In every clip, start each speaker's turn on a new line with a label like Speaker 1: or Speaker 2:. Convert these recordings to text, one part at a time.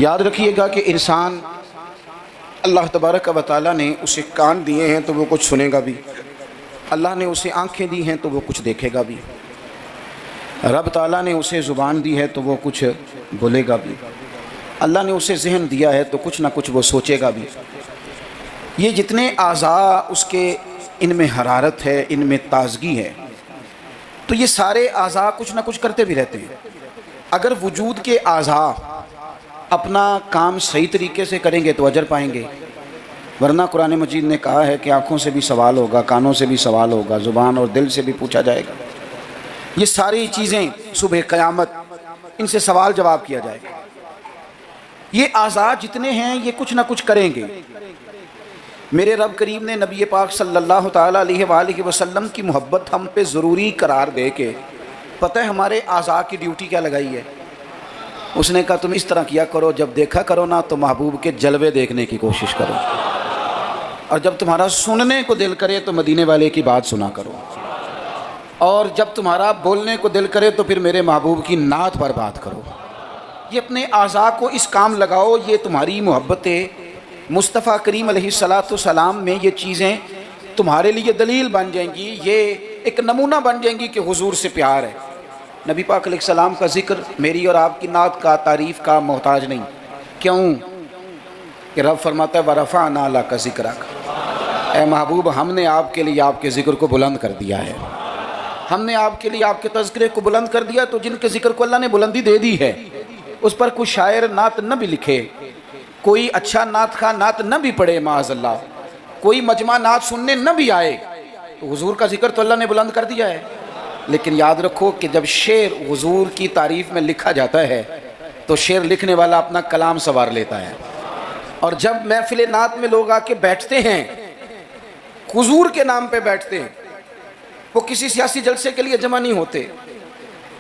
Speaker 1: یاد رکھیے گا کہ انسان اللہ تبارک و تعالیٰ نے اسے کان دیے ہیں تو وہ کچھ سنے گا بھی، اللہ نے اسے آنکھیں دی ہیں تو وہ کچھ دیکھے گا بھی، رب تعالیٰ نے اسے زبان دی ہے تو وہ کچھ بولے گا بھی، اللہ نے اسے ذہن دیا ہے تو کچھ نہ کچھ وہ سوچے گا بھی۔ یہ جتنے اعضاء اس کے ان میں حرارت ہے، ان میں تازگی ہے، تو یہ سارے اعضاء کچھ نہ کچھ کرتے بھی رہتے ہیں۔ اگر وجود کے اعضاء اپنا کام صحیح طریقے سے کریں گے تو اجر پائیں گے، ورنہ قرآن مجید نے کہا ہے کہ آنکھوں سے بھی سوال ہوگا، کانوں سے بھی سوال ہوگا، زبان اور دل سے بھی پوچھا جائے گا۔ یہ ساری چیزیں صبح قیامت ان سے سوال جواب کیا جائے گا۔ یہ اعضاء جتنے ہیں یہ کچھ نہ کچھ کریں گے۔ میرے رب کریم نے نبی پاک صلی اللہ تعالیٰ علیہ وآلہ وسلم کی محبت ہم پہ ضروری قرار دے کے پتہ ہے ہمارے اعضاء کی ڈیوٹی کیا لگائی ہے؟ اس نے کہا تم اس طرح کیا کرو، جب دیکھا کرو نا تو محبوب کے جلوے دیکھنے کی کوشش کرو، اور جب تمہارا سننے کو دل کرے تو مدینے والے کی بات سنا کرو، اور جب تمہارا بولنے کو دل کرے تو پھر میرے محبوب کی نعت پر بات کرو۔ یہ اپنے اعضاء کو اس کام لگاؤ، یہ تمہاری محبت مصطفیٰ کریم علیہ السلام میں یہ چیزیں تمہارے لیے دلیل بن جائیں گی، یہ ایک نمونہ بن جائیں گی کہ حضور سے پیار ہے۔ نبی پاک علیہ السلام کا ذکر میری اور آپ کی نعت کا، تعریف کا محتاج نہیں۔ کیوں کہ رب فرماتا ہے وَرَفَعْنَا لَكَ ذِكْرَكَ، اے محبوب ہم نے آپ کے لیے آپ کے ذکر کو بلند کر دیا ہے، ہم نے آپ کے لیے آپ کے تذکرے کو بلند کر دیا۔ تو جن کے ذکر کو اللہ نے بلندی دے دی ہے اس پر کوئی شاعر نعت نہ بھی لکھے، کوئی اچھا نعت خواں نعت نہ بھی پڑھے معاذ اللہ، کوئی مجمع نعت سننے نہ بھی آئے، تو حضور کا ذکر تو اللہ نے بلند کر دیا ہے۔ لیکن یاد رکھو کہ جب شعر حضور کی تعریف میں لکھا جاتا ہے تو شعر لکھنے والا اپنا کلام سنوار لیتا ہے، اور جب محفل نعت میں لوگ آ کے بیٹھتے ہیں حضور کے نام پہ بیٹھتے ہیں، وہ کسی سیاسی جلسے کے لیے جمع نہیں ہوتے،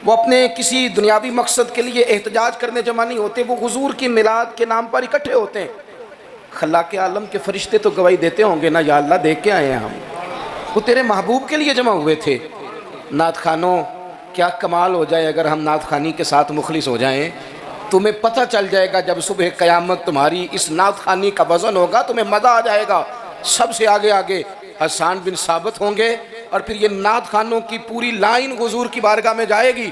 Speaker 1: وہ اپنے کسی دنیاوی مقصد کے لیے احتجاج کرنے جمع نہیں ہوتے، وہ حضور کی میلاد کے نام پر اکٹھے ہوتے ہیں۔ خلاق عالم کے فرشتے تو گواہی دیتے ہوں گے نا، یا اللہ دیکھ کے آئے ہیں ہم، وہ تیرے محبوب کے لیے جمع ہوئے تھے۔ نعت خوانوں کیا کمال ہو جائے اگر ہم نعت خوانی کے ساتھ مخلص ہو جائیں، تمہیں پتہ چل جائے گا جب صبح قیامت تمہاری اس نعت خوانی کا وزن ہوگا، تمہیں مزہ آ جائے گا۔ سب سے آگے آگے حسان بن ثابت ہوں گے، اور پھر یہ نعت خوانوں کی پوری لائن حضور کی بارگاہ میں جائے گی۔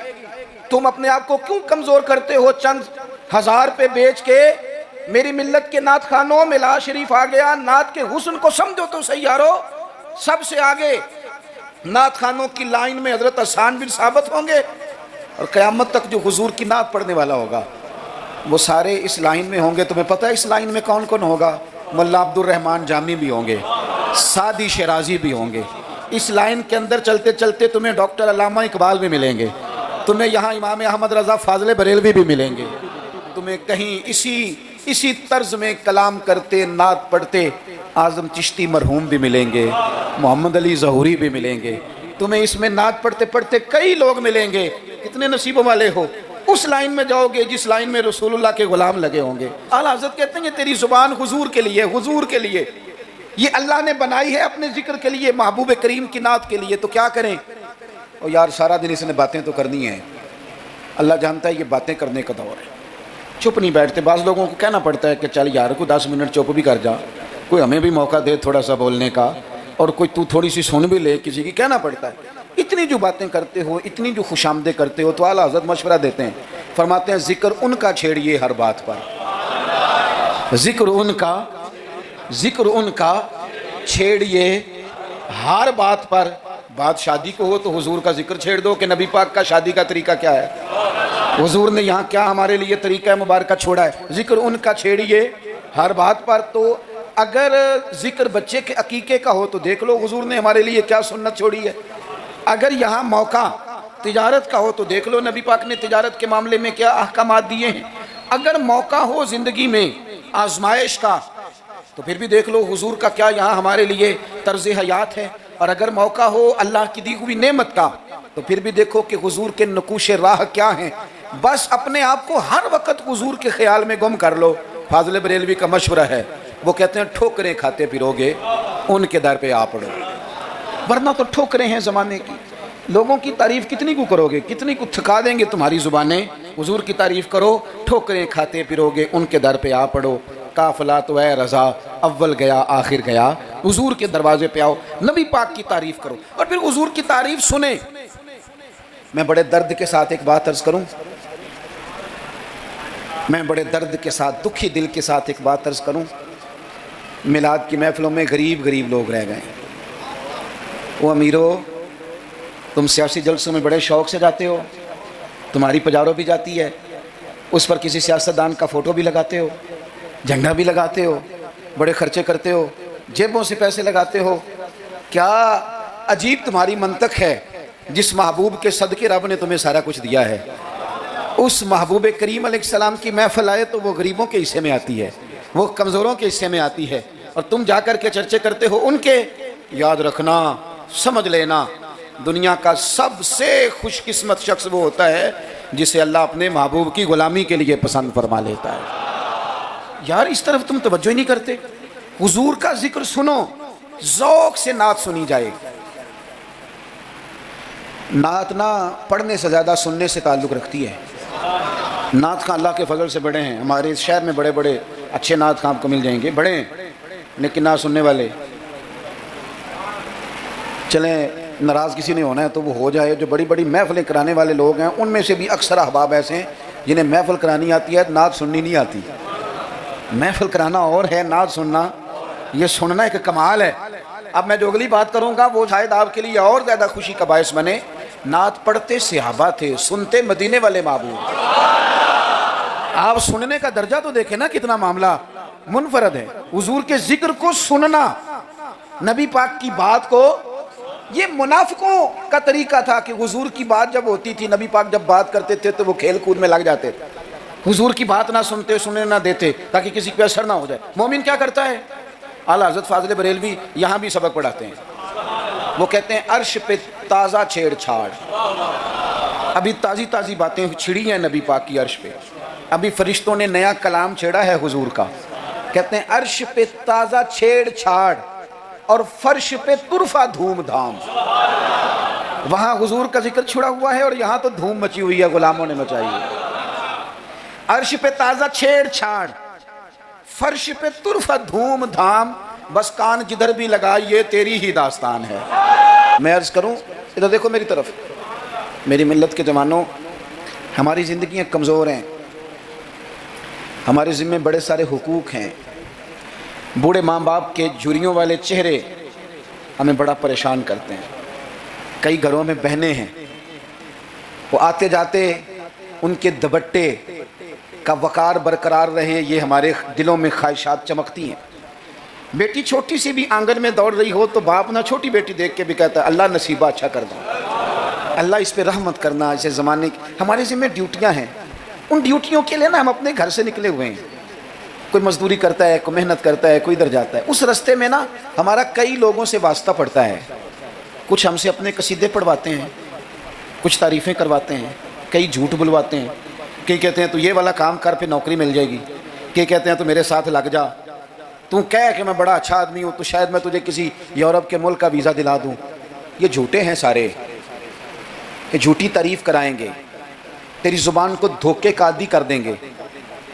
Speaker 1: تم اپنے آپ کو کیوں کمزور کرتے ہو؟ چند ہزار پہ بیچ کے میری ملت کے نعت خوانوں ملا شریف آ گیا، نعت کے حسن کو سمجھو تو صحیح یارو۔ سب سے آگے نعت خوانوں کی لائن میں حضرت حسان بن ثابت ہوں گے، اور قیامت تک جو حضور کی نعت پڑھنے والا ہوگا وہ سارے اس لائن میں ہوں گے۔ تمہیں پتہ ہے اس لائن میں کون کون ہوگا؟ ملا عبد الرحمن جامی بھی ہوں گے، سعدی شیرازی بھی ہوں گے۔ اس لائن کے اندر چلتے چلتے تمہیں ڈاکٹر علامہ اقبال بھی ملیں گے، تمہیں یہاں امام احمد رضا فاضل بریلوی بھی ملیں گے، تمہیں کہیں اسی طرز میں کلام کرتے نعت پڑھتے اعظم چشتی مرحوم بھی ملیں گے، محمد علی ظہوری بھی ملیں گے، تمہیں اس میں نعت پڑھتے پڑھتے کئی لوگ ملیں گے۔ کتنے نصیبوں والے ہو، اس لائن میں جاؤ گے جس لائن میں رسول اللہ کے غلام لگے ہوں گے۔ اعلیٰ حضرت کہتے ہیں یہ تیری زبان حضور کے لیے، حضور کے لیے، یہ اللہ نے بنائی ہے اپنے ذکر کے لیے، محبوب کریم کی نعت کے لیے۔ تو کیا کریں؟ اور یار سارا دن اس نے باتیں تو کرنی ہیں، اللہ جانتا ہے یہ باتیں کرنے کا دور ہے، چپ نہیں بیٹھتے۔ بعض لوگوں کو کہنا پڑتا ہے کہ چل یار کو 10 منٹ چپ بھی کر جا، کوئی ہمیں بھی موقع دے تھوڑا سا بولنے کا، اور کوئی تو تھوڑی سی سن بھی لے، کسی کی کہنا پڑتا ہے۔ اتنی جو باتیں کرتے ہو، اتنی جو خوش آمدیں کرتے ہو، تو اعلیٰ حضرت مشورہ دیتے ہیں، فرماتے ہیں ذکر ان کا چھیڑیے ہر بات پر، ذکر ان کا چھیڑیے ہر بات پر۔ بات شادی کو ہو تو حضور کا ذکر چھیڑ دو کہ نبی پاک کا شادی کا طریقہ کیا ہے، حضور نے یہاں کیا ہمارے لیے طریقہ مبارکہ چھوڑا ہے۔ ذکر ان کا چھیڑیے ہر بات پر۔ تو اگر ذکر بچے کے عقیقے کا ہو تو دیکھ لو حضور نے ہمارے لیے کیا سنت چھوڑی ہے۔ اگر یہاں موقع تجارت کا ہو تو دیکھ لو نبی پاک نے تجارت کے معاملے میں کیا احکامات دیے ہیں۔ اگر موقع ہو زندگی میں آزمائش کا تو پھر بھی دیکھ لو حضور کا کیا یہاں ہمارے لیے طرز حیات ہے۔ اور اگر موقع ہو اللہ کی دی ہوئی نعمت کا تو پھر بھی دیکھو کہ حضور کے نقوش راہ کیا ہیں۔ بس اپنے آپ کو ہر وقت حضور کے خیال میں گم کر لو۔ فاضل بریلوی کا مشورہ ہے، وہ کہتے ہیں ٹھوکریں کھاتے پھرو گے ان کے در پہ آ پڑو، ورنہ تو ٹھوکریں ہیں زمانے کی۔ لوگوں کی تعریف کتنی کو کرو گے, کتنی کو تھکا دیں گے تمہاری زبانیں. حضور کی تعریف کرو, ٹھوکریں کھاتے پھرو گے, ان کے در پہ آ پڑو. قافلہ تو اے رضا اول گیا آخر گیا, حضور کے دروازے پہ آؤ, نبی پاک کی تعریف کرو, اور پھر حضور کی تعریف سنیں. میں بڑے درد کے ساتھ ایک بات عرض کروں, میں بڑے درد کے ساتھ, دکھی دل کے ساتھ ایک بات عرض کروں. میلاد کی محفلوں میں غریب غریب لوگ رہ گئے. وہ امیرو, تم سیاسی جلسوں میں بڑے شوق سے جاتے ہو, تمہاری پجارو بھی جاتی ہے, اس پر کسی سیاستدان کا فوٹو بھی لگاتے ہو, جھنڈا بھی لگاتے ہو, بڑے خرچے کرتے ہو, جیبوں سے پیسے لگاتے ہو. کیا عجیب تمہاری منطق ہے. جس محبوب کے صدقے رب نے تمہیں سارا کچھ دیا ہے, اس محبوب کریم علیہ السلام کی محفل آئے تو وہ غریبوں کے حصے میں آتی ہے, وہ کمزوروں کے حصے میں آتی ہے, اور تم جا کر کے چرچے کرتے ہو ان کے. یاد رکھنا, سمجھ لینا, دنیا کا سب سے خوش قسمت شخص وہ ہوتا ہے جسے اللہ اپنے محبوب کی غلامی کے لیے پسند فرما لیتا ہے. یار اس طرف تم توجہ ہی نہیں کرتے. حضور کا ذکر سنو, ذوق سے نعت سنی جائے. نعت نہ پڑھنے سے زیادہ سننے سے تعلق رکھتی ہے. نعت خاں اللہ کے فضل سے بڑے ہیں. ہمارے اس شہر میں بڑے بڑے اچھے نعت خاں آپ کو مل جائیں گے, بڑے ہیں لیکن نعت سننے والے. چلیں ناراض کسی نے ہونا ہے تو وہ ہو جائے. جو بڑی بڑی محفلیں کرانے والے لوگ ہیں ان میں سے بھی اکثر احباب ایسے ہیں جنہیں محفل کرانی آتی ہے, نعت سننی نہیں آتی. محفل کرانا اور ہے, نعت سننا, یہ سننا ایک کمال ہے. اب میں جو اگلی بات کروں گا وہ شاید آپ کے لیے اور زیادہ خوشی کا باعث بنے. نعت پڑھتے صحابہ تھے, سنتے مدینے والے محبوب. آپ سننے کا درجہ تو دیکھیں نا, کتنا معاملہ منفرد ہے. حضور کے ذکر کو سننا, نبی پاک کی بات کو. یہ منافقوں کا طریقہ تھا کہ حضور کی بات جب ہوتی تھی, نبی پاک جب بات کرتے تھے تو وہ کھیل کود میں لگ جاتے تھے. حضور کی بات نہ سنتے, سننے نہ دیتے تاکہ کسی پہ اثر نہ ہو جائے. مومن کیا کرتا ہے, اعلیٰ حضرت فاضل بریلوی یہاں بھی سبق پڑھاتے ہیں. وہ کہتے ہیں عرش پہ تازہ چھیڑ چھاڑ. ابھی تازی تازی باتیں چھڑی ہیں نبی پاک کی عرش پہ, ابھی فرشتوں نے نیا کلام چھیڑا ہے حضور کا. کہتے ہیں عرش پہ تازہ چھیڑ چھاڑ اور فرش پہ طرفہ دھوم دھام. وہاں حضور کا ذکر چھڑا ہوا ہے اور یہاں تو دھوم مچی ہوئی ہے, غلاموں نے مچائی ہے. عرش پہ تازہ چھیڑ چھاڑ, فرش پہ طرفہ دھوم دھام, بس کان جدھر بھی لگا یہ تیری ہی داستان ہے. میں عرض کروں, ادھر دیکھو میری طرف. میری ملت کے جوانوں, ہماری زندگیاں کمزور ہیں, ہمارے ذمہ بڑے سارے حقوق ہیں. بوڑھے ماں باپ کے جھریوں والے چہرے ہمیں بڑا پریشان کرتے ہیں. کئی گھروں میں بہنیں ہیں, وہ آتے جاتے ان کے دبٹے کا وقار برقرار رہے, یہ ہمارے دلوں میں خواہشات چمکتی ہیں. بیٹی چھوٹی سی بھی آنگن میں دوڑ رہی ہو تو باپ نہ چھوٹی بیٹی دیکھ کے بھی کہتا ہے اللہ نصیبہ اچھا کر دو, اللہ اس پہ رحمت کرنا. اسے زمانے کی ہمارے ذمہ ڈیوٹیاں ہیں, ان ڈیوٹیوں کے لیے نا ہم اپنے گھر سے نکلے ہوئے ہیں. کوئی مزدوری کرتا ہے, کوئی محنت کرتا ہے, کوئی ادھر جاتا ہے. اس رستے میں نا ہمارا کئی لوگوں سے واسطہ پڑتا ہے. کچھ ہم سے اپنے قصیدے پڑھواتے ہیں, کچھ تعریفیں کرواتے ہیں, کئی جھوٹ بلواتے ہیں. کئی کہتے ہیں تو یہ والا کام کر پہ نوکری مل جائے گی, کئی کہتے ہیں تو میرے ساتھ لگ جا, تو کہہ کہ میں بڑا اچھا آدمی ہوں تو شاید میں تجھے کسی یورپ کے ملک کا ویزا دلا دوں. یہ جھوٹے ہیں سارے, یہ جھوٹی تعریف کرائیں گے, تیری زبان کو دھوکے کا عادی کر دیں گے,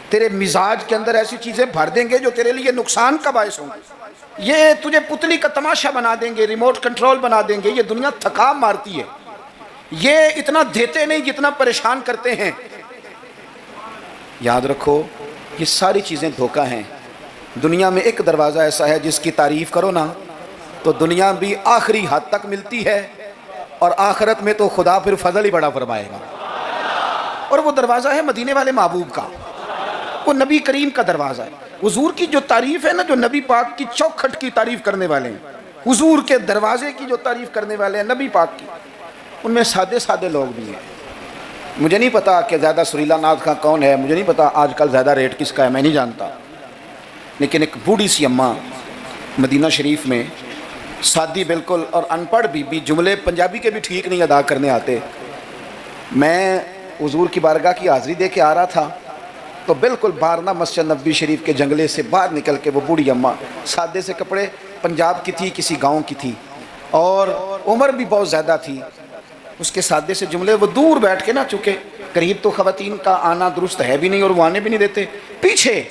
Speaker 1: تیرے مزاج کے اندر ایسی چیزیں بھر دیں گے جو تیرے لیے نقصان کا باعث ہوں گے. یہ تجھے پتلی کا تماشا بنا دیں گے, ریموٹ کنٹرول بنا دیں گے. یہ دنیا تھکا مارتی ہے, یہ اتنا دیتے نہیں جتنا پریشان کرتے ہیں. یاد رکھو یہ ساری چیزیں دھوکہ ہیں. دنیا میں ایک دروازہ ایسا ہے جس کی تعریف کرو نا تو دنیا بھی آخری حد تک ملتی ہے, اور آخرت میں تو خدا پھر فضل ہی بڑا فرمائے گا. اور وہ دروازہ ہے مدینے والے محبوب کا, وہ نبی کریم کا دروازہ ہے. حضور کی جو تعریف ہے نا, جو نبی پاک کی چوکھٹ کی تعریف کرنے والے ہیں, حضور کے دروازے کی جو تعریف کرنے والے ہیں نبی پاک کی, ان میں سادے سادے لوگ بھی ہیں. مجھے نہیں پتا کہ زیادہ سریلا ناز خاں کون ہے, مجھے نہیں پتا آج کل زیادہ ریٹ کس کا ہے, میں نہیں جانتا. لیکن ایک بوڑھی سی اماں مدینہ شریف میں, سادی بالکل اور ان پڑھ بھی جملے پنجابی کے بھی ٹھیک نہیں ادا کرنے آتے. میں حضور کی بارگاہ کی حاضری دے کے آ رہا تھا تو بالکل باہر نا مسجد نبوی شریف کے جنگلے سے باہر نکل کے وہ بوڑھی اماں, سادے سے کپڑے, پنجاب کی تھی, کسی گاؤں کی تھی, اور عمر بھی بہت زیادہ تھی. اس کے سادے سے جملے وہ دور بیٹھ کے نا، چونکہ قریب تو خواتین کا آنا درست ہے بھی نہیں اور وہ آنے بھی نہیں دیتے، پیچھے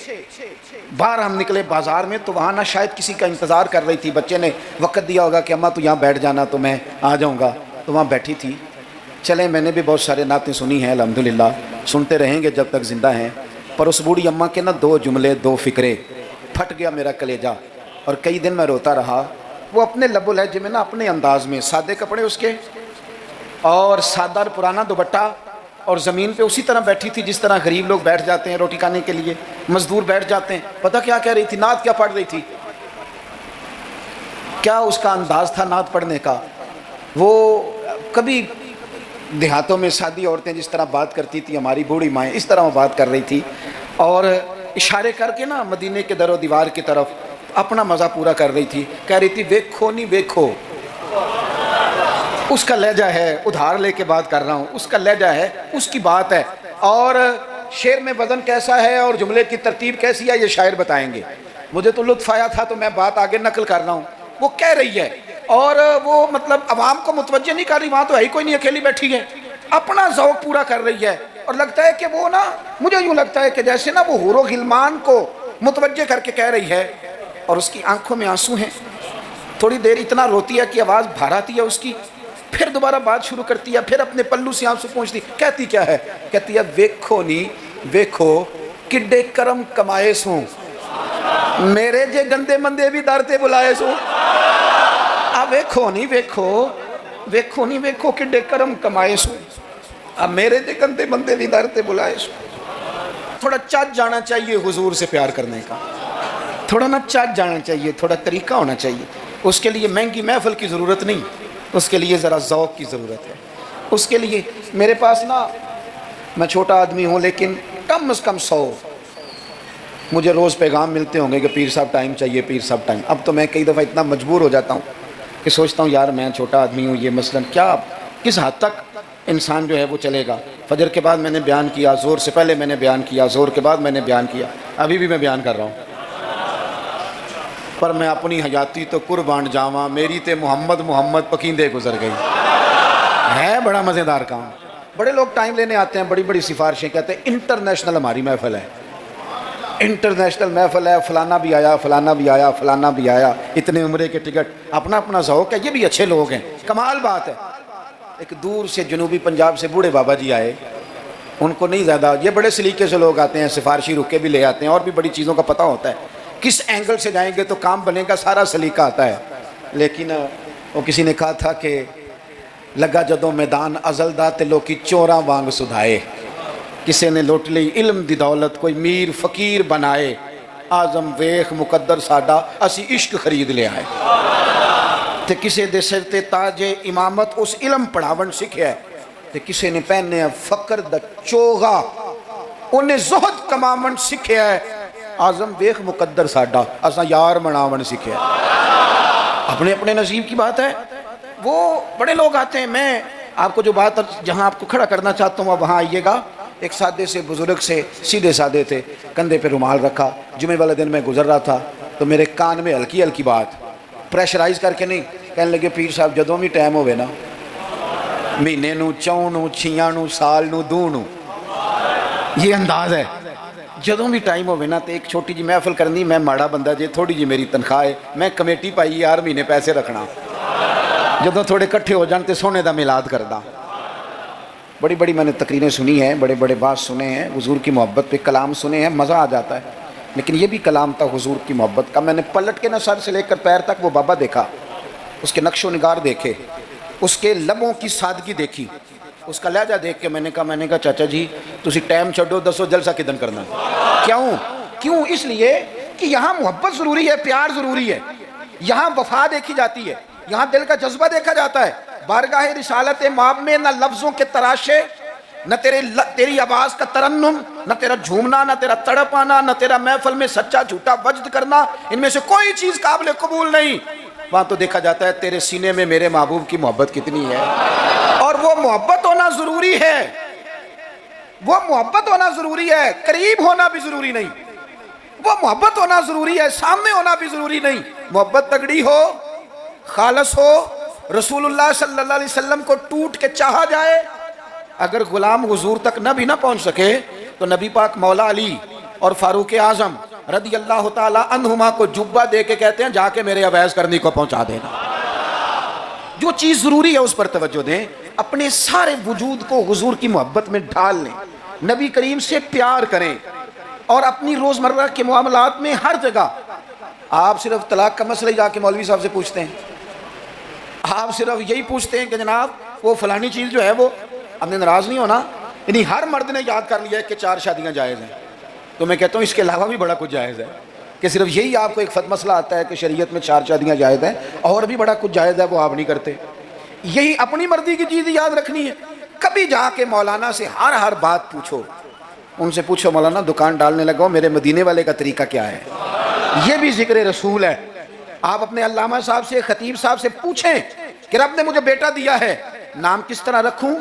Speaker 1: باہر ہم نکلے بازار میں تو وہاں نہ شاید کسی کا انتظار کر رہی تھی، بچے نے وقت دیا ہوگا کہ اماں تو یہاں بیٹھ جانا تو میں آ جاؤں گا، تو وہاں بیٹھی تھی۔ چلیں میں نے بھی بہت سارے نعتیں سنی ہیں الحمدللہ، سنتے رہیں گے جب تک زندہ ہیں، پر اس بوڑھی اماں کے نا 2 جملے 2 فکرے، پھٹ گیا میرا کلیجہ اور کئی دن میں روتا رہا۔ وہ اپنے لب و لہجے میں نا، اپنے انداز میں، سادے کپڑے اس کے اور سادہ اور پرانا دوپٹہ، اور زمین پہ اسی طرح بیٹھی تھی جس طرح غریب لوگ بیٹھ جاتے ہیں روٹی کھانے کے لیے، مزدور بیٹھ جاتے ہیں۔ پتہ کیا کہہ رہی تھی؟ نعت کیا پڑھ رہی تھی؟ کیا اس کا انداز تھا نعت پڑھنے کا؟ وہ کبھی دیہاتوں میں سادی عورتیں جس طرح بات کرتی تھی، ہماری بوڑھی مائیں اس طرح وہ بات کر رہی تھی، اور اشارے کر کے نا مدینے کے در و دیوار کی طرف اپنا مزہ پورا کر رہی تھی، کہہ رہی تھی ویکھو نہیں ویکھو۔ اس کا لہجہ ہے، ادھار لے کے بات کر رہا ہوں، اس کا لہجہ ہے، اس کی بات ہے، اور شعر میں وزن کیسا ہے اور جملے کی ترتیب کیسی ہے یہ شاعر بتائیں گے۔ مجھے تو لطف آیا تھا تو میں بات آگے نقل کر رہا ہوں۔ وہ کہہ رہی ہے اور وہ مطلب عوام کو متوجہ نہیں کر رہی، وہاں تو ہے ہی کوئی نہیں، اکیلی بیٹھی ہے، اپنا ذوق پورا کر رہی ہے، اور لگتا ہے کہ وہ نا، مجھے یوں لگتا ہے کہ جیسے نا وہ حور و غلمان کو متوجہ کر کے کہہ رہی ہے، اور اس کی آنکھوں میں آنسو ہیں۔ تھوڑی دیر اتنا روتی ہے کہ آواز بھار آتی ہے اس کی، پھر دوبارہ بات شروع کرتی ہے، پھر اپنے پلو سے آنسو پہنچتی، کہتی کیا ہے؟ کہتی ہے ویکھو نی ویکھو کڈے کرم کمائے سوں، میرے جے گندے مندے بھی در تے بلائے سوں۔ اب ویکھو نی ویکھو، ویکھو نی ویکھو کڈے کرم کمائے سوں، اب میرے جے گندے مندے بھی در تے بلائے سوں۔ تھوڑا چاچ جانا چاہیے حضور سے پیار کرنے کا، تھوڑا نا چاچ جانا چاہیے، تھوڑا طریقہ ہونا چاہیے۔ اس کے لیے مہنگی محفل کی ضرورت نہیں، اس کے لیے ذرا ذوق کی ضرورت ہے۔ اس کے لیے میرے پاس نا، میں چھوٹا آدمی ہوں لیکن کم از کم 100 مجھے روز پیغام ملتے ہوں گے کہ پیر صاحب ٹائم چاہیے، پیر صاحب ٹائم۔ اب تو میں کئی دفعہ اتنا مجبور ہو جاتا ہوں کہ سوچتا ہوں یار میں چھوٹا آدمی ہوں، یہ مثلاً کیا کس حد تک انسان جو ہے وہ چلے گا۔ فجر کے بعد میں نے بیان کیا، زور سے پہلے میں نے بیان کیا، زور کے بعد میں نے بیان کیا، ابھی بھی میں بیان کر رہا ہوں۔ پر میں اپنی حیاتی تو قربان جاواں، میری تے محمد محمد پکیندے گزر گئی۔ ہے بڑا مزیدار کام۔ بڑے لوگ ٹائم لینے آتے ہیں، بڑی بڑی سفارشیں، کہتے ہیں انٹرنیشنل ہماری محفل ہے، انٹرنیشنل محفل ہے، فلانا بھی آیا، فلانا بھی آیا، فلانا بھی آیا، اتنے عمرے کے ٹکٹ، اپنا اپنا ذوق ہے۔ یہ بھی اچھے لوگ ہیں، کمال بات ہے۔ ایک دور سے جنوبی پنجاب سے بوڑھے بابا جی آئے، ان کو نہیں زیادہ، یہ بڑے سلیقے سے لوگ آتے ہیں، سفارشی رکے بھی لے آتے ہیں، اور بھی بڑی چیزوں کا پتہ ہوتا ہے، کس اینگل سے جائیں گے تو کام بنے گا، سارا سلیقہ آتا ہے۔ لیکن وہ کسی نے کہا تھا کہ لگا جدوں میدان ازل دا تے لوکی چوراں وانگ سدھائے، کسی نے لوٹ لی علم دی دولت، کوئی میر فقیر بنائے، آزم ویخ مقدر ساڈا اسی عشق خرید لے آئے۔ تے کسی دے سر تے تاج امامت اس علم پڑھاون سکھیا ہے، تے کسی نے پہنے فقر دا چوغا انہیں زہد کماون سکھیا ہے، آزم ویخ مقدر ساڈا اساں یار مناون سکھیا ہے۔ اپنے اپنے نصیب کی بات ہے۔ وہ بڑے لوگ آتے ہیں، میں آپ کو جو بات جہاں آپ کو کھڑا کرنا چاہتا ہوں وہاں آئیے گا۔ ایک سادے سے بزرگ سے، سیدھے سادے تھے، کندھے پہ رومال رکھا، جمعے والے دن میں گزر رہا تھا تو میرے کان میں ہلکی ہلکی بات، پریشرائز کر کے نہیں، کہنے لگے پیر صاحب جدوں بھی ٹائم ہوئے نا، مہینے نو، چون نو، چھیاں نو، سال نو، دو نو، یہ انداز ہے، جدوں بھی ٹائم ہوئے نا تو ایک چھوٹی جی محفل کرنی، میں ماڑا بندہ جے، تھوڑی جی میری تنخواہ ہے، میں کمیٹی پائی یار مہینے پیسے رکھنا، جدوں تھوڑے کٹھے ہو جان تے سونے دا میلاد کردہ۔ بڑی بڑی میں نے تقریریں سنی ہیں، بڑے بڑے بات سنے ہیں، حضور کی محبت پہ کلام سنے ہیں، مزہ آ جاتا ہے، لیکن یہ بھی کلام تھا حضور کی محبت کا۔ میں نے پلٹ کے نہ سر سے لے کر پیر تک وہ بابا دیکھا، اس کے نقش و نگار دیکھے، اس کے لبوں کی سادگی دیکھی، اس کا لہجہ دیکھ کے میں نے کہا چاچا جی تسی ٹائم چھڈو، دسو جلسہ کدن کرنا؟ کیوں؟ اس لیے کہ یہاں محبت ضروری ہے، پیار ضروری ہے، یہاں وفا دیکھی جاتی ہے، یہاں دل کا جذبہ دیکھا جاتا ہے۔ بارگاہ رسالت ماب میں نہ لفظوں کے تراشے، نہ تیری آواز کا ترنم، نہ تیرا جھومنا، نہ تیرا تڑپ آنا، نہ تیرا محفل میں سچا جھوٹا وجد کرنا، ان میں سے کوئی چیز قابل قبول نہیں۔ وہاں تو دیکھا جاتا ہے تیرے سینے میں میرے محبوب کی محبت کتنی ہے، اور وہ محبت ہونا ضروری ہے، وہ محبت ہونا ضروری ہے، قریب ہونا بھی ضروری نہیں، وہ محبت ہونا ضروری ہے، سامنے ہونا بھی ضروری نہیں۔ محبت تگڑی ہو، خالص ہو، رسول اللہ صلی اللہ علیہ وسلم کو ٹوٹ کے چاہا جائے، اگر غلام حضور تک نہ بھی نہ پہنچ سکے تو نبی پاک مولا علی اور فاروق اعظم رضی اللہ تعالی عنہما کو جبہ دے کے کہتے ہیں جا کے میرے اویس کرنی کو پہنچا دینا۔ جو چیز ضروری ہے اس پر توجہ دیں، اپنے سارے وجود کو حضور کی محبت میں ڈھال لیں، نبی کریم سے پیار کریں، اور اپنی روزمرہ کے معاملات میں ہر جگہ آپ صرف طلاق کا مسئلہ جا کے مولوی صاحب سے پوچھتے ہیں، آپ صرف یہی پوچھتے ہیں کہ جناب وہ فلانی چیز جو ہے وہ ہم نے ناراض نہیں ہونا، یعنی ہر مرد نے یاد کر لیا ہے کہ 4 شادیاں جائز ہیں، تو میں کہتا ہوں اس کے علاوہ بھی بڑا کچھ جائز ہے، کہ صرف یہی آپ کو ایک مسئلہ آتا ہے کہ شریعت میں 4 شادیاں جائز ہیں، اور بھی بڑا کچھ جائز ہے وہ آپ نہیں کرتے۔ یہی اپنی مرضی کی چیز یاد رکھنی ہے۔ کبھی جا کے مولانا سے ہر بات پوچھو، ان سے پوچھو مولانا دکان ڈالنے لگا ہوں، میرے مدینے والے کا طریقہ کیا ہے؟ یہ بھی ذکر رسول ہے۔ آپ اپنے علامہ صاحب سے، خطیب صاحب سے پوچھیں کہ رب نے مجھے بیٹا دیا ہے، نام کس طرح رکھوں،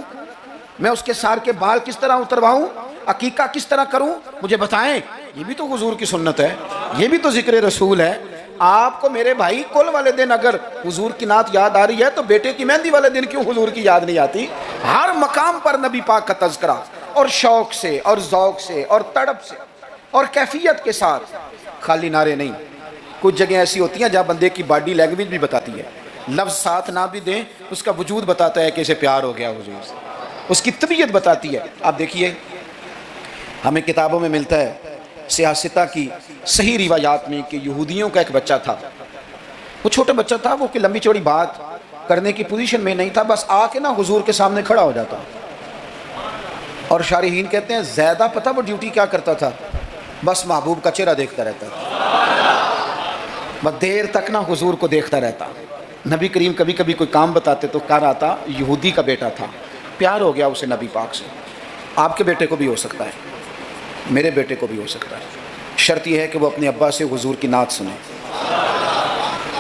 Speaker 1: میں اس کے سار کے بال کس طرح اترواؤں، عقیقہ کس طرح کروں، مجھے بتائیں۔ یہ بھی تو حضور کی سنت ہے، یہ بھی تو ذکر رسول ہے۔ آپ کو میرے بھائی کل والے دن اگر حضور کی نعت یاد آ رہی ہے تو بیٹے کی مہندی والے دن کیوں حضور کی یاد نہیں آتی؟ ہر مقام پر نبی پاک کا تذکرہ، اور شوق سے اور ذوق سے اور تڑپ سے اور کیفیت کے ساتھ، خالی نعرے نہیں۔ کچھ جگہیں ایسی ہوتی ہیں جہاں بندے کی باڈی لینگویج بھی بتاتی ہے، لفظ ساتھ نہ بھی دیں اس کا وجود بتاتا ہے کہ اسے پیار ہو گیا حضور سے، اس کی طبیعت بتاتی ہے۔ آپ دیکھیے ہمیں کتابوں میں ملتا ہے سیاستہ کی صحیح روایات میں کہ یہودیوں کا ایک بچہ تھا، وہ چھوٹا بچہ تھا، وہ کہ لمبی چوڑی بات کرنے کی پوزیشن میں نہیں تھا، بس آ کے نا حضور کے سامنے کھڑا ہو جاتا، اور شارحین کہتے ہیں زیادہ پتہ وہ ڈیوٹی کیا کرتا تھا، بس محبوب کا چہرہ دیکھتا رہتا تھا، بس دیر تک نا حضور کو دیکھتا رہتا۔ نبی کریم کبھی کبھی کوئی کام بتاتے تو کہا رہا تھا یہودی کا بیٹا تھا، پیار ہو گیا اسے نبی پاک سے۔ آپ کے بیٹے کو بھی ہو سکتا ہے، میرے بیٹے کو بھی ہو سکتا ہے، شرط یہ ہے کہ وہ اپنے ابا سے حضور کی نعت سنے۔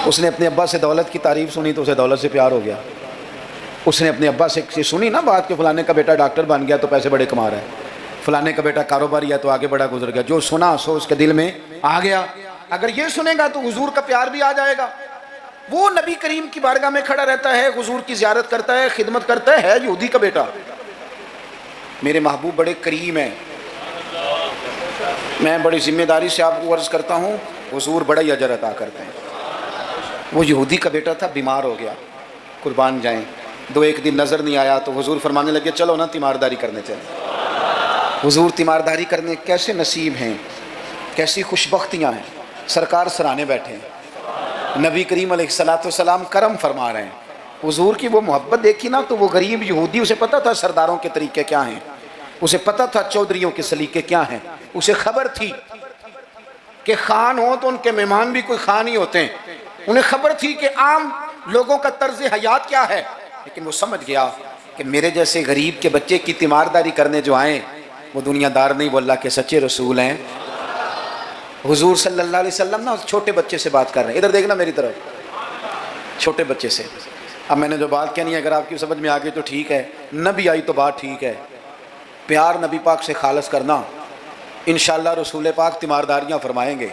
Speaker 1: اس نے اپنے ابا سے دولت کی تعریف سنی تو اسے دولت سے پیار ہو گیا۔ اس نے اپنے ابا سے سنی نا بات کہ فلانے کا بیٹا ڈاکٹر بن گیا تو پیسے بڑے کما رہا ہے، فلانے کا بیٹا کاروباری ہے تو آگے بڑا گزر گیا، جو سنا سو اس کے دل میں آ گیا۔ اگر یہ سنے گا تو حضور کا پیار بھی آ جائے گا۔ وہ نبی کریم کی بارگاہ میں کھڑا رہتا ہے، حضور کی زیارت کرتا ہے، خدمت کرتا ہے یہودی کا بیٹا۔ میرے محبوب بڑے کریم ہیں، میں بڑی ذمہ داری سے آپ کو عرض کرتا ہوں، حضور بڑا ہی اجر عطا کرتے ہیں۔ وہ یہودی کا بیٹا تھا، بیمار ہو گیا، قربان جائیں، 2-1 دن نظر نہیں آیا تو حضور فرمانے لگے چلو نا تیمارداری کرنے چلیں۔ حضور تیمارداری کرنے کیسے نصیب ہیں، کیسی خوشبختیاں ہیں، سرکار سرانے بیٹھے ہیں، نبی کریم علیہ الصلوۃ والسلام کرم فرما رہے ہیں۔ حضور کی وہ محبت دیکھی نا تو وہ غریب یہودی، اسے پتہ تھا سرداروں کے طریقے کیا ہیں، اسے پتہ تھا چودھریوں کے سلیقے کیا ہیں، اسے خبر تھی کہ خان ہوں تو ان کے مہمان بھی کوئی خان ہی ہوتے ہیں، انہیں خبر تھی کہ عام لوگوں کا طرز حیات کیا ہے، لیکن وہ سمجھ گیا کہ میرے جیسے غریب کے بچے کی تیمارداری کرنے جو آئیں وہ دنیا دار نہیں، وہ اللہ کے سچے رسول ہیں۔ حضور صلی اللہ علیہ وسلم نا اس چھوٹے بچے سے بات کر رہے ہیں، ادھر دیکھنا میری طرف، چھوٹے بچے سے۔ اب میں نے جو بات کہنی ہے اگر آپ کی سمجھ میں آ گئی تو ٹھیک ہے، نہ بھی آئی تو بات ٹھیک ہے۔ پیار نبی پاک سے خالص کرنا، انشاءاللہ رسول پاک تیمارداریاں فرمائیں گے،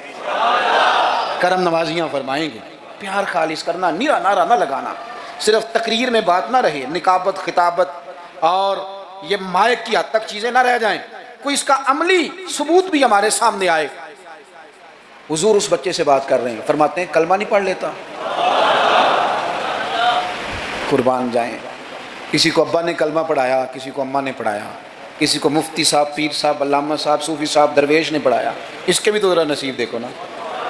Speaker 1: کرم نوازیاں فرمائیں گے۔ پیار خالص کرنا، نیرا نعرہ نہ لگانا، صرف تقریر میں بات نہ رہے، نکابت خطابت اور یہ مائک کی حد تک چیزیں نہ رہ جائیں، کوئی اس کا عملی ثبوت بھی ہمارے سامنے آئے۔ حضور اس بچے سے بات کر رہے ہیں، فرماتے ہیں کلمہ نہیں پڑھ لیتا؟ قربان جائیں، کسی کو ابا نے کلمہ پڑھایا، کسی کو اماں نے پڑھایا، کسی کو مفتی صاحب، پیر صاحب، علامہ صاحب، صوفی صاحب، درویش نے پڑھایا، اس کے بھی تو ذرا نصیب دیکھو نا،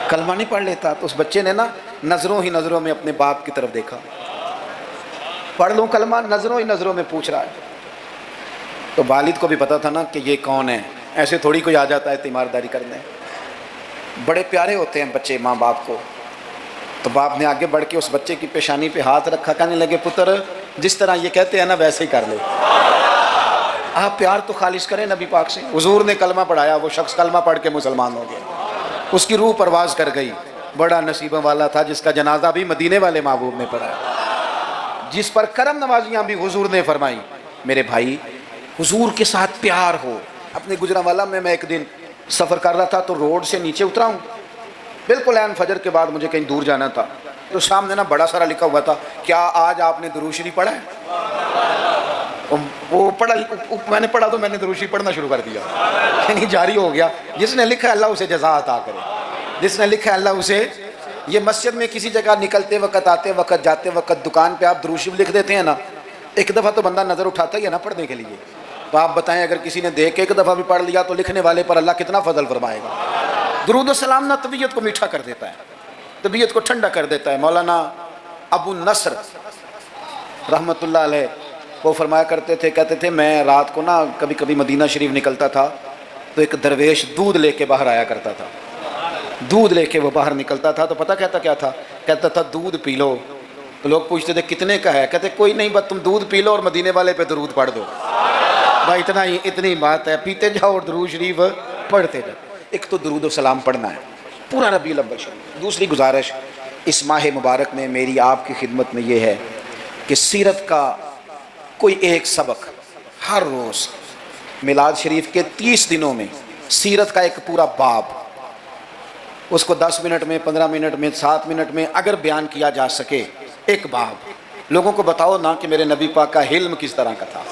Speaker 1: کلمہ نہیں پڑھ لیتا۔ تو اس بچے نے نا نظروں ہی نظروں میں اپنے باپ کی طرف دیکھا، پڑھ لوں کلمہ، نظروں ہی نظروں میں پوچھ رہا ہے۔ تو والد کو بھی پتا تھا نا کہ یہ کون ہے، ایسے تھوڑی کوئی آ جاتا ہے تیمارداری کرنے، بڑے پیارے ہوتے ہیں بچے ماں باپ کو۔ تو باپ نے آگے بڑھ کے اس بچے کی پیشانی پہ ہاتھ رکھا، کہنے لگے پتر جس طرح یہ کہتے ہیں نا ویسے ہی کر لے، آپ پیار تو خالص کریں نبی پاک سے۔ حضور نے کلمہ پڑھایا، وہ شخص کلمہ پڑھ کے مسلمان ہو گیا، اس کی روح پرواز کر گئی۔ بڑا نصیبہ والا تھا جس کا جنازہ بھی مدینے والے محبوب نے پڑھایا، جس پر کرم نوازیاں بھی حضور نے فرمائی۔ میرے بھائی حضور کے ساتھ پیار ہو۔ اپنے گجرانوالہ میں ایک دن سفر کر رہا تھا تو روڈ سے نیچے اترا ہوں، بالکل عین فجر کے بعد مجھے کہیں دور جانا تھا، تو سامنے نا بڑا سارا لکھا ہوا تھا کیا آج آپ نے درود شریف پڑھا ہے؟ وہ پڑھا، میں نے پڑھا تو میں نے درود شریف پڑھنا شروع کر دیا، یعنی جاری ہو گیا۔ جس نے لکھا ہے اللہ اسے جزا عطا کرے، جس نے لکھا ہے اللہ اسے۔ یہ مسجد میں کسی جگہ نکلتے وقت، آتے وقت، جاتے وقت، دکان پہ آپ درود شریف لکھ دیتے ہیں نا، ایک دفعہ تو بندہ نظر اٹھاتا ہی ہے نا پڑھنے کے لیے، تو آپ بتائیں اگر کسی نے دیکھ کے ایک دفعہ بھی پڑھ لیا تو لکھنے والے پر اللہ کتنا فضل فرمائے گا۔ درود و سلام نا طبیعت کو میٹھا کر دیتا ہے، طبیعت کو ٹھنڈا کر دیتا ہے۔ مولانا ابو نصر رحمۃ اللہ علیہ وہ فرمایا کرتے تھے، کہتے تھے میں رات کو نا کبھی کبھی مدینہ شریف نکلتا تھا تو ایک درویش دودھ لے کے باہر آیا کرتا تھا، دودھ لے کے وہ باہر نکلتا تھا تو پتہ کہتا کیا تھا؟ کہتا تھا دودھ پی لو۔ تو لوگ پوچھتے تھے کتنے کا ہے؟ کہتے کوئی نہیں، بس تم دودھ پی لو اور مدینے والے پہ درود پڑھ دو، بھائی اتنا ہی، اتنی بات ہے، پیتے جاؤ اور درود شریف پڑھتے جاؤ۔ ایک تو درود و سلام پڑھنا ہے پورا ربیع الاول شریف۔ دوسری گزارش اس ماہ مبارک میں میری آپ کی خدمت میں یہ ہے کہ سیرت کا کوئی ایک سبق ہر روز، میلاد شریف کے 30 دنوں میں سیرت کا ایک پورا باب، اس کو 10 منٹ میں، 15 منٹ میں، 7 منٹ میں اگر بیان کیا جا سکے، ایک باب لوگوں کو بتاؤ نا کہ میرے نبی پاک کا حلم کس طرح کا تھا،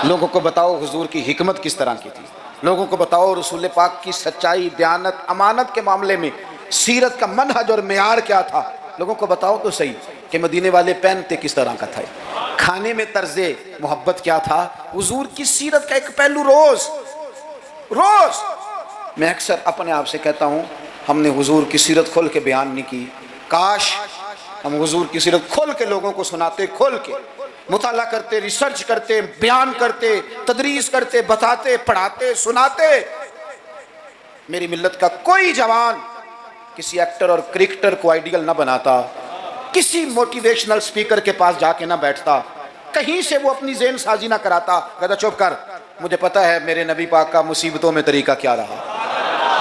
Speaker 1: لوگوں کو بتاؤ حضور کی حکمت کس طرح کی تھی، لوگوں کو بتاؤ رسول پاک کی سچائی، دیانت، امانت کے معاملے میں سیرت کا منہج اور معیار کیا تھا، لوگوں کو بتاؤ تو صحیح کہ مدینے والے پہنتے کس طرح کا تھا، کھانے میں طرز محبت کیا تھا، حضور کی سیرت کا ایک پہلو روز میں اکثر اپنے آپ سے کہتا ہوں ہم نے حضور کی سیرت کھول کے بیان نہیں کی، کاش ہم حضور کی سیرت کھول کے لوگوں کو سناتے، کھول کے مطالعہ کرتے، ریسرچ کرتے، بیان کرتے، تدریس کرتے، بتاتے، پڑھاتے، سناتے۔ میری ملت کا کوئی جوان کسی ایکٹر اور کرکٹر کو آئیڈیل نہ بناتا، کسی موٹیویشنل سپیکر کے پاس جا کے نہ بیٹھتا، کہیں سے وہ اپنی ذہن سازی نہ کراتا، کہتا چپ کر، مجھے پتہ ہے میرے نبی پاک کا مصیبتوں میں طریقہ کیا رہا،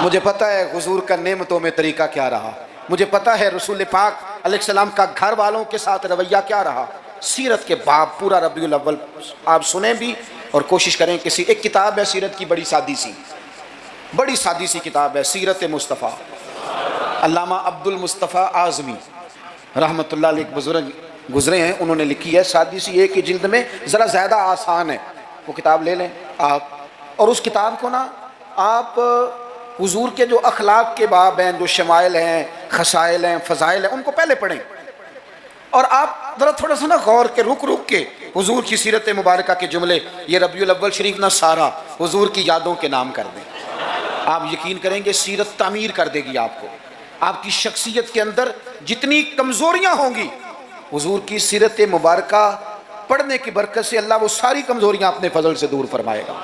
Speaker 1: مجھے پتہ ہے حضور کا نعمتوں میں طریقہ کیا رہا، مجھے پتہ ہے رسول پاک علیہ السلام کا گھر والوں کے ساتھ رویہ کیا رہا۔ سیرت کے باب پورا ربیع الاول آپ سنیں بھی اور کوشش کریں کہ ایک کتاب ہے سیرت کی، بڑی سادی سی کتاب ہے، سیرت مصطفیٰ، علامہ عبد المصطفیٰ اعظمی رحمۃ اللہ علیہ، ایک بزرگ گزرے ہیں، انہوں نے لکھی ہے، سادی سی ایک ہی جلد میں، ذرا زیادہ آسان ہے، وہ کتاب لے لیں آپ، اور اس کتاب کو نا آپ حضور کے جو اخلاق کے باب ہیں، جو شمائل ہیں، خصائل ہیں، فضائل ہیں، ان کو پہلے پڑھیں، اور آپ ذرا تھوڑا سا نا غور کے رک کے حضور کی سیرت مبارکہ کے جملے، یہ ربیع الاول شریف نہ سارا حضور کی یادوں کے نام کر دیں، آپ یقین کریں گے سیرت تعمیر کر دے گی آپ کو، آپ کی شخصیت کے اندر جتنی کمزوریاں ہوں گی حضور کی سیرت مبارکہ پڑھنے کی برکت سے اللہ وہ ساری کمزوریاں اپنے فضل سے دور فرمائے گا۔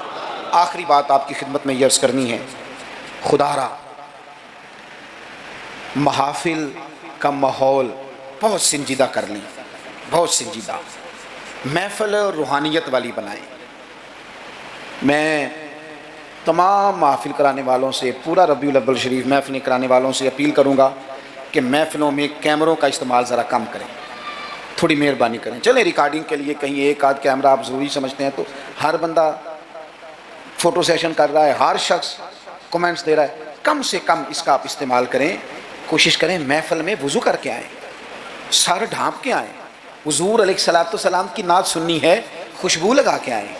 Speaker 1: آخری بات آپ کی خدمت میں یہ عرض کرنی ہے، خدا را محافل کا ماحول بہت سنجیدہ کر لیں، بہت سنجیدہ، محفل روحانیت والی بنائیں۔ میں تمام محافل کرانے والوں سے، پورا ربیع الاول شریف محفلیں کرانے والوں سے اپیل کروں گا کہ محفلوں میں کیمروں کا استعمال ذرا کم کریں، تھوڑی مہربانی کریں۔ چلیں ریکارڈنگ کے لیے کہیں ایک آدھ کیمرہ آپ ضروری سمجھتے ہیں تو ہر بندہ فوٹو سیشن کر رہا ہے، ہر شخص کومنٹس دے رہا ہے، کم سے کم اس کا آپ استعمال کریں، کوشش کریں محفل میں وضو کر کے آئیں، سر ڈھانپ کے آئیں، حضور علیہ الصلوۃ والسلام کی نعت سننی ہے، خوشبو لگا کے آئیں،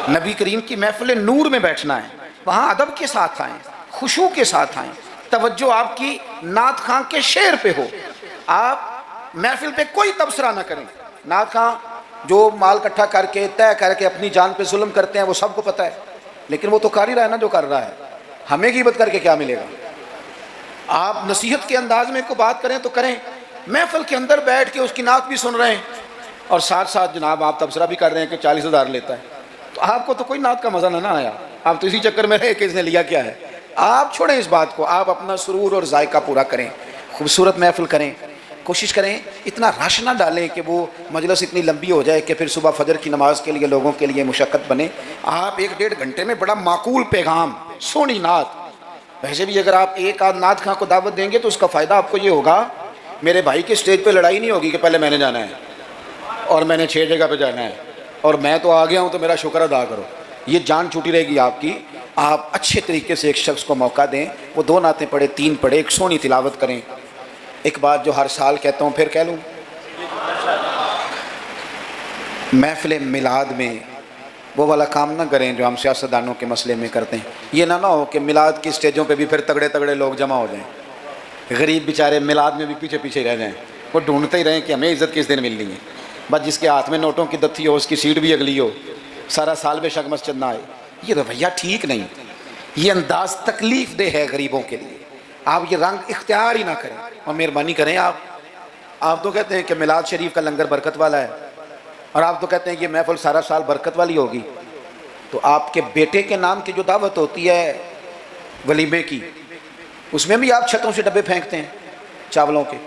Speaker 1: نبی کریم کی محفل نور میں بیٹھنا ہے، وہاں ادب کے ساتھ آئیں، خشوع کے ساتھ آئیں، توجہ آپ کی نعت خاں کے شعر پہ ہو، آپ محفل پہ کوئی تبصرہ نہ کریں۔ نعت خاں جو مال اکٹھا کر کے طے کر کے اپنی جان پہ ظلم کرتے ہیں وہ سب کو پتہ ہے، لیکن وہ تو کر ہی رہا ہے نا جو کر رہا ہے، ہمیں غیبت کر کے کیا ملے گا؟ آپ نصیحت کے انداز میں کوئی بات کریں تو کریں، محفل کے اندر بیٹھ کے اس کی نعت بھی سن رہے ہیں اور ساتھ ساتھ جناب آپ تبصرہ بھی کر رہے ہیں کہ 40,000 لیتا ہے، تو آپ کو تو کوئی نعت کا مزہ نہ آیا، آپ تو اسی چکر میں رہے کہ اس نے لیا کیا ہے۔ آپ چھوڑیں اس بات کو، آپ اپنا سرور اور ذائقہ پورا کریں، خوبصورت محفل کریں، کوشش کریں اتنا رش نہ ڈالیں کہ وہ مجلس اتنی لمبی ہو جائے کہ پھر صبح فجر کی نماز کے لیے لوگوں کے لیے مشقت بنے۔ آپ 1-1.5 گھنٹے میں بڑا معقول پیغام، سونی نعت، ویسے بھی اگر آپ ایک آدھ نعت خاں کو دعوت دیں گے تو اس کا فائدہ آپ کو یہ ہوگا، میرے بھائی کے اسٹیج پہ لڑائی نہیں ہوگی کہ پہلے میں نے جانا ہے اور میں نے 6 جگہ پہ جانا ہے اور میں تو آ گیا ہوں تو میرا شکر ادا کرو، یہ جان چھوٹی رہے گی آپ کی۔ آپ اچھے طریقے سے ایک شخص کو موقع دیں، وہ 2 نعتیں پڑھے، 3 پڑھے، ایک سونی تلاوت کریں، ایک بات جو ہر سال کہتا ہوں پھر کہہ لوں، محفل میلاد میں وہ والا کام نہ کریں جو ہم سیاستدانوں کے مسئلے میں کرتے ہیں۔ یہ نہ ہو کہ میلاد کی اسٹیجوں پہ بھی پھر تگڑے تگڑے لوگ جمع ہو جائیں، غریب بیچارے میلاد میں بھی پیچھے پیچھے رہ جائیں، وہ ڈھونڈتے ہی رہیں کہ ہمیں عزت کس دن ملنی ہے۔ بس جس کے ہاتھ میں نوٹوں کی دتھی ہو، اس کی سیٹ بھی اگلی ہو، سارا سال بے شک مسجد نہ آئے۔ یہ رویہ ٹھیک نہیں، یہ انداز تکلیف دہ ہے غریبوں کے لیے۔ آپ یہ رنگ اختیار ہی نہ کریں، اور مہربانی کریں۔ آپ تو کہتے ہیں کہ میلاد شریف کا لنگر برکت والا ہے، اور آپ تو کہتے ہیں کہ یہ محفل سارا سال برکت والی ہوگی، تو آپ کے بیٹے کے نام کی جو دعوت ہوتی ہے ولیمے کی، اس میں بھی آپ چھتوں سے ڈبے پھینکتے ہیں چاولوں کے،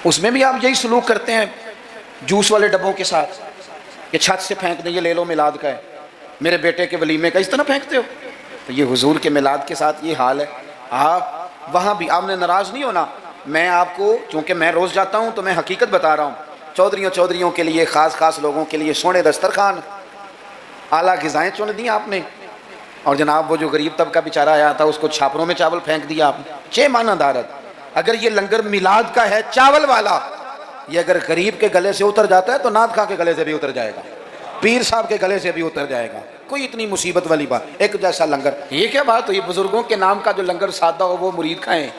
Speaker 1: اس میں بھی آپ یہی سلوک کرتے ہیں جوس والے ڈبوں کے ساتھ کہ چھت سے پھینک دیں، یہ لے لو میلاد کا ہے، میرے بیٹے کے ولیمے کا، اس طرح پھینکتے ہو۔ تو یہ حضور کے میلاد کے ساتھ یہ حال ہے۔ آپ وہاں بھی آپ نے ناراض نہیں ہونا، میں آپ کو چونکہ میں روز جاتا ہوں تو میں حقیقت بتا رہا ہوں، چودھریوں کے لیے، خاص لوگوں کے لیے سونے دسترخوان، اعلیٰ غذائیں چن دی آپ نے، اور جناب وہ جو غریب طبقہ بیچارہ آیا تھا اس کو چھاپروں میں چاول پھینک دیا آپ نے۔ چھ معنی دارت، اگر یہ لنگر میلاد کا ہے چاول والا، یہ اگر غریب کے گلے سے اتر جاتا ہے تو نعت خواں کے گلے سے بھی اتر جائے گا، پیر صاحب کے گلے سے بھی اتر جائے گا۔ کوئی اتنی مصیبت والی بات، ایک جیسا لنگر، یہ کیا بات ہوئی؟ بزرگوں کے نام کا جو لنگر سادہ ہو وہ مرید کھائیں۔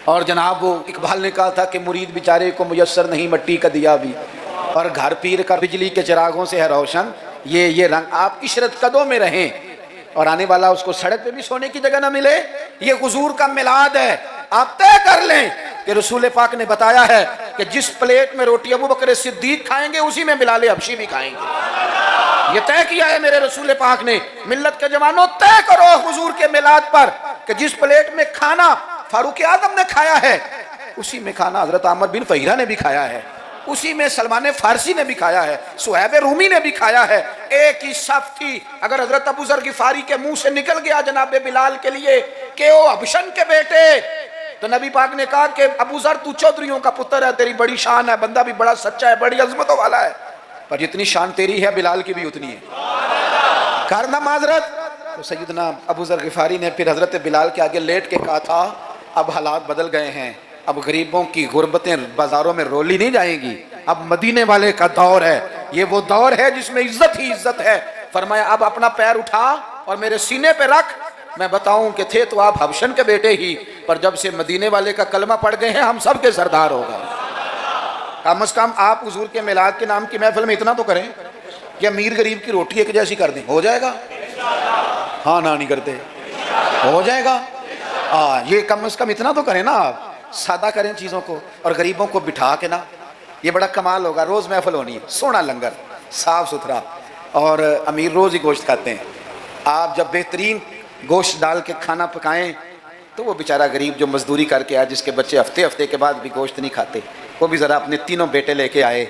Speaker 1: اور جناب وہ اقبال نے کہا تھا کہ مرید بیچارے کو میسر نہیں مٹی کا دیا بھی، اور گھر پیر کا بجلی کے چراغوں سے ہے روشن۔ یہ رنگ آپ عشرت قدوں میں رہیں، اور آنے والا اس کو سڑک پہ بھی سونے کی جگہ نہ ملے۔ یہ حضور کا میلاد ہے، آپ طے کر لیں کہ رسول پاک نے بتایا ہے کہ جس پلیٹ میں روٹی ابو بکر صدیق کھائیں گے اسی میں بلال حبشی بھی کھائیں گے۔ یہ طے کیا ہے میرے رسول پاک نے۔ ملت کے جوانوں طے کرو حضور کے میلاد پر کہ جس پلیٹ میں کھانا فاروق اعظم نے کھایا ہے اسی میں کھانا حضرت عامر بن فہیرہ نے بھی کھایا ہے، اسی میں سلمان فارسی نے بھی کھایا ہے، صہیب رومی نے بھی کھایا ہے۔ ایک ہی صف تھی۔ اگر حضرت ابو ذر غفاری کے منہ سے نکل گیا جناب بلال کے لیے کہ او حبشن کے بیٹے، تو نبی پاک نے کہا کہ ابو ذر تو چودھریوں کا پتر ہے، تیری بڑی شان ہے، بندہ بھی بڑا سچا ہے، بڑی عظمتوں والا ہے، پر جتنی شان تیری ہے بلال کی بھی اتنی ہے، کرنا معذرت۔ تو سیدنا ابو ذر غفاری نے پھر حضرت بلال کے آگے لیٹ کے کہا تھا اب حالات بدل گئے ہیں، اب غریبوں کی غربتیں بازاروں میں رولی نہیں جائیں گی، اب مدینے والے کا دور ہے، یہ وہ دور ہے جس میں عزت ہی عزت ہے۔ فرمایا اب اپنا پیر اٹھا اور میرے سینے پہ رکھ، میں بتاؤں کہ تھے تو آپ حبشن کے بیٹے ہی، پر جب سے مدینے والے کا کلمہ پڑھ گئے ہیں ہم سب کے سردار ہو گئے۔ کم از کم آپ حضور کے میلاد کے نام کی محفل میں اتنا تو کریں کہ امیر غریب کی روٹی ایک جیسی کر دیں، ہو جائے گا؟ ہاں نہ نہیں کرتے، ہو جائے گا؟ یہ کم از کم اتنا تو کریں نا، آپ سادہ کریں چیزوں کو، اور غریبوں کو بٹھا کے نا، یہ بڑا کمال ہوگا۔ روز محفل ہونی ہے، سونا لنگر، صاف ستھرا، اور امیر روز ہی گوشت کھاتے ہیں، آپ جب بہترین گوشت ڈال کے کھانا پکائیں تو وہ بیچارہ غریب جو مزدوری کر کے آئے، جس کے بچے ہفتے کے بعد بھی گوشت نہیں کھاتے، وہ بھی ذرا اپنے تینوں بیٹے لے کے آئے،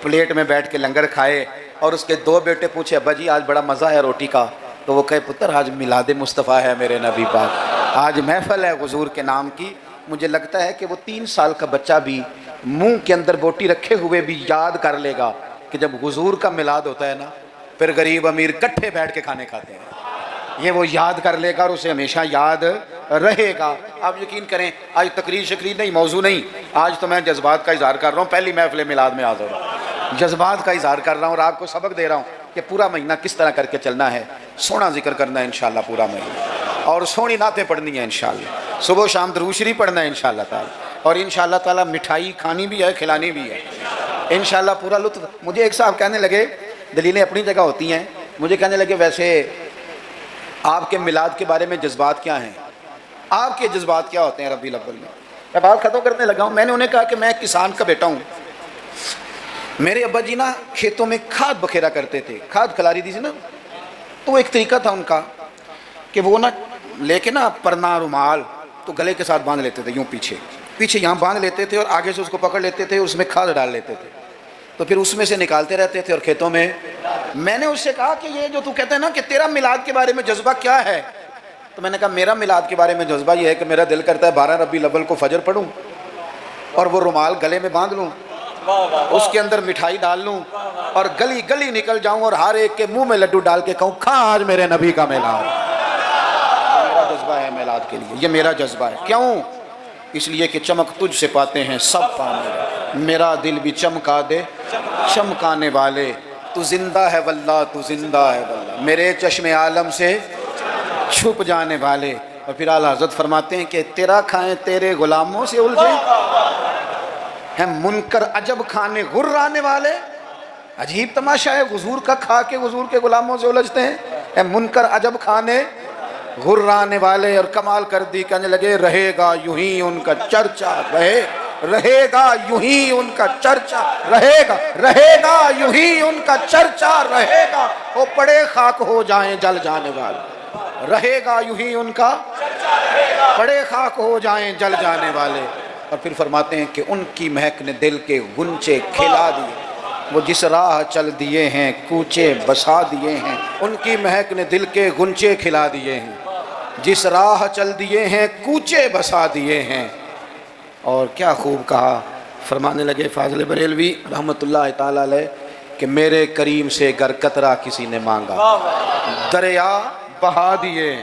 Speaker 1: پلیٹ میں بیٹھ کے لنگر کھائے، اور اس کے دو بیٹے پوچھے ابا جی آج بڑا مزہ ہے روٹی کا، تو وہ کہے پتر آج میلاد مصطفیٰ ہے میرے نبی پاک، آج محفل ہے حضور کے نام کی۔ مجھے لگتا ہے کہ وہ 3 سال کا بچہ بھی منہ کے اندر بوٹی رکھے ہوئے بھی یاد کر لے گا کہ جب حضور کا میلاد ہوتا ہے نا پھر غریب امیر کٹھے بیٹھ کے کھانے کھاتے ہیں، یہ وہ یاد کر لے گا اور اسے ہمیشہ یاد رہے گا۔ آپ یقین کریں آج تقریر نہیں، موضوع نہیں، آج تو میں جذبات کا اظہار کر رہا ہوں، پہلی محفل میلاد میں حاضر ہوں، جذبات کا اظہار کر رہا ہوں اور آپ کو سبق دے رہا ہوں کہ پورا مہینہ کس طرح کر کے چلنا ہے، سونا ذکر کرنا ہے انشاءاللہ پورا مہینہ، اور سونی نعتیں پڑھنی ہیں انشاءاللہ، صبح و شام درود شریف پڑھنا ہے انشاءاللہ تعالی، اور انشاءاللہ تعالی مٹھائی کھانی بھی ہے، کھلانی بھی ہے انشاءاللہ پورا لطف۔ مجھے ایک صاحب کہنے لگے، دلیلیں اپنی جگہ ہوتی ہیں، مجھے کہنے لگے ویسے آپ کے میلاد کے بارے میں جذبات کیا ہیں، آپ کے جذبات کیا ہوتے ہیں ربیع الاول میں؟ میں بات ختم کرنے لگا ہوں۔ میں نے انہیں کہا کہ میں کسان کا بیٹا ہوں، میرے ابا جی نا کھیتوں میں کھاد بکھیرا کرتے تھے، کھاد کھلاری دی تھی نا، تو وہ ایک طریقہ تھا ان کا کہ وہ نا لے کے نا پرنا رومال تو گلے کے ساتھ باندھ لیتے تھے، یوں پیچھے یہاں باندھ لیتے تھے اور آگے سے اس کو پکڑ لیتے تھے، اس میں کھاد ڈال لیتے تھے، تو پھر اس میں سے نکالتے رہتے تھے اور کھیتوں میں۔ میں نے اس سے کہا کہ یہ جو تو کہتا ہے نا کہ تیرا میلاد کے بارے میں جذبہ کیا ہے، تو میں نے کہا میرا میلاد کے بارے میں جذبہ یہ ہے کہ میرا دل کرتا ہے 12 ربیع الاول کو فجر پڑھوں اور وہ رومال گلے میں باندھ لوں، اس کے اندر مٹھائی ڈال لوں اور گلی گلی نکل جاؤں اور ہر ایک کے منہ میں لڈو ڈال کے کہوں کھا آج میرے نبی کا میلاد۔ میرا جذبہ ہے میلاد کے لیے، یہ میرا جذبہ ہے۔ کیوں؟ اس لیے کہ چمک تجھ سے پاتے ہیں سب پانے، میرا دل بھی چمکا دے چمکانے والے، تو زندہ ہے واللہ تو زندہ ہے واللہ، میرے چشم عالم سے چھپ جانے والے۔ اور پھر اعلیٰ حضرت فرماتے ہیں کہ تیرا کھائیں تیرے غلاموں سے الجھیں، ہیں منکر عجب کھانے غرانے والے۔ عجیب تماشا ہے، حضور کا کھا کے حضور کے غلاموں سے الجھتے ہیں، ہیں منکر عجب کھانے غرانے والے۔ اور کمال کر دی، کہنے لگے رہے گا یوں ہی ان کا چرچا، رہے گا یوں ہی ان کا چرچا، رہے گا یوں ہی ان کا چرچا رہے گا، وہ پڑے خاک ہو جائیں جل جانے والے، رہے گا یوں ہی ان کا پڑے خاک ہو جائیں جل جانے والے۔ اور پھر فرماتے ہیں کہ ان کی مہک نے دل کے گنچے کھلا دیے، وہ جس راہ چل دیے ہیں کوچے بسا دیے ہیں، ان کی مہک نے دل کے گنچے کھلا دیے ہیں، جس راہ چل دیے ہیں کوچے بسا دیے ہیں۔ اور کیا خوب کہا، فرمانے لگے فاضل بریلوی رحمۃ اللہ تعالی علیہ کہ میرے کریم سے گر قطرہ کسی نے مانگا دریا بہا دیے۔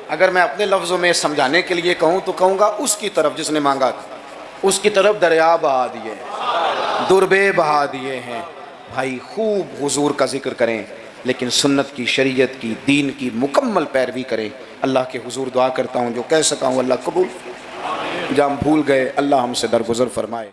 Speaker 1: اگر میں اپنے لفظوں میں سمجھانے کے لیے کہوں تو کہوں گا اس کی طرف جس نے مانگا تھا، اس کی طرف دریا بہا دیے، دربے بہا دیے ہیں۔ بھائی خوب حضور کا ذکر کریں، لیکن سنت کی، شریعت کی، دین کی مکمل پیروی کریں۔ اللہ کے حضور دعا کرتا ہوں جو کہہ سکا ہوں اللہ قبول، جہاں ہم بھول گئے اللہ ہم سے درگزر فرمائے۔